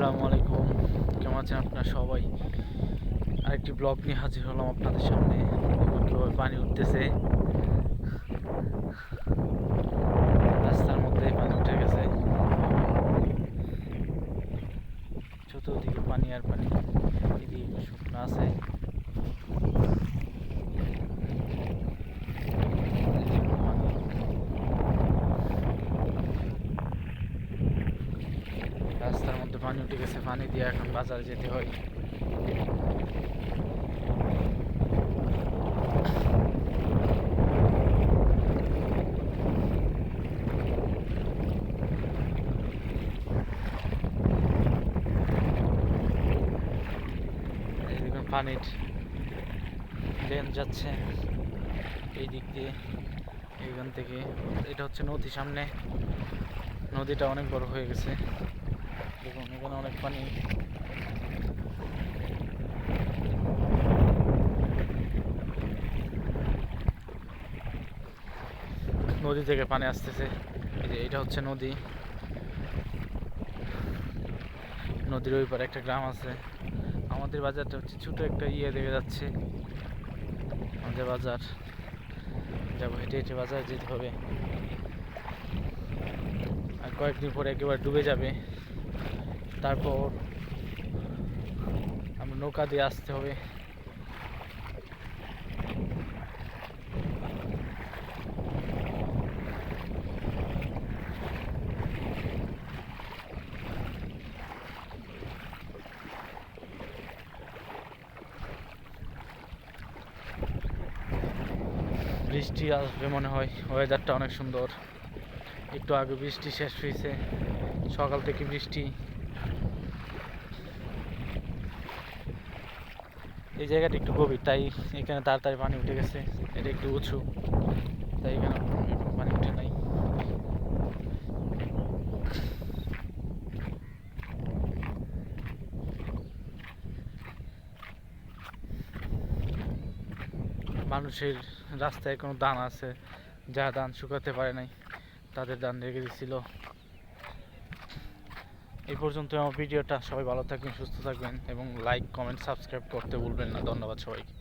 আসসালামু আলাইকুম, কেমন আছেন আপনারা সবাই? আরেকটি ব্লগ নিয়ে হাজির হলাম আপনাদের সামনে। দেখুন কীভাবে পানি উঠতেছে, রাস্তার মধ্যে পানি উঠে গেছে, চতুর্দিকে পানি আর পানি, এদিকে শুকনো আছে। রাস্তার মধ্যে পানি উঠে গেছে, পানি দিয়ে এখন বাজারে যেতে হয়। দেখুন পানির ড্রেন যাচ্ছে এই দিক দিয়ে, এইখান থেকে। এটা হচ্ছে নদী, সামনে নদীটা অনেক বড় হয়ে গেছে। দেখুন এখানে অনেক পানি। নদী থেকে পানি আসতেছে, এই যে এটা হচ্ছে নদী। নদীর ওই পারে একটা গ্রাম আছে। আমাদের বাজারটা হচ্ছে ছোট একটা দেখা যাচ্ছে, আমাদের বাজার। যাবো হেঁটে হেঁটে বাজারে যেতে হবে, আর কয়েকদিন পরে একেবারে ডুবে যাবে। তারপর আমরা নৌকা দিয়ে আসতে হবে। বৃষ্টি আসবে মনে হয়, ওয়েদারটা অনেক সুন্দর। একটু আগে বৃষ্টি শেষ হয়েছে, সকাল থেকে বৃষ্টি। এই জায়গাটা একটু গভীর, তাই এখানে তাড়াতাড়ি পানি উঠে গেছে। এটা একটু উঁচু, তাই এখানে পানি উঠে নাই। মানুষের রাস্তায় কোনো ধান আছে, যা ধান শুকাতে পারে নাই, তাদের ধান রেখে দিছিল। এই পর্যন্ত আমার ভিডিওটা। সবাই ভালো থাকবেন, সুস্থ থাকবেন এবং লাইক, কমেন্ট, সাবস্ক্রাইব করতে ভুলবেন না। ধন্যবাদ সবাইকে।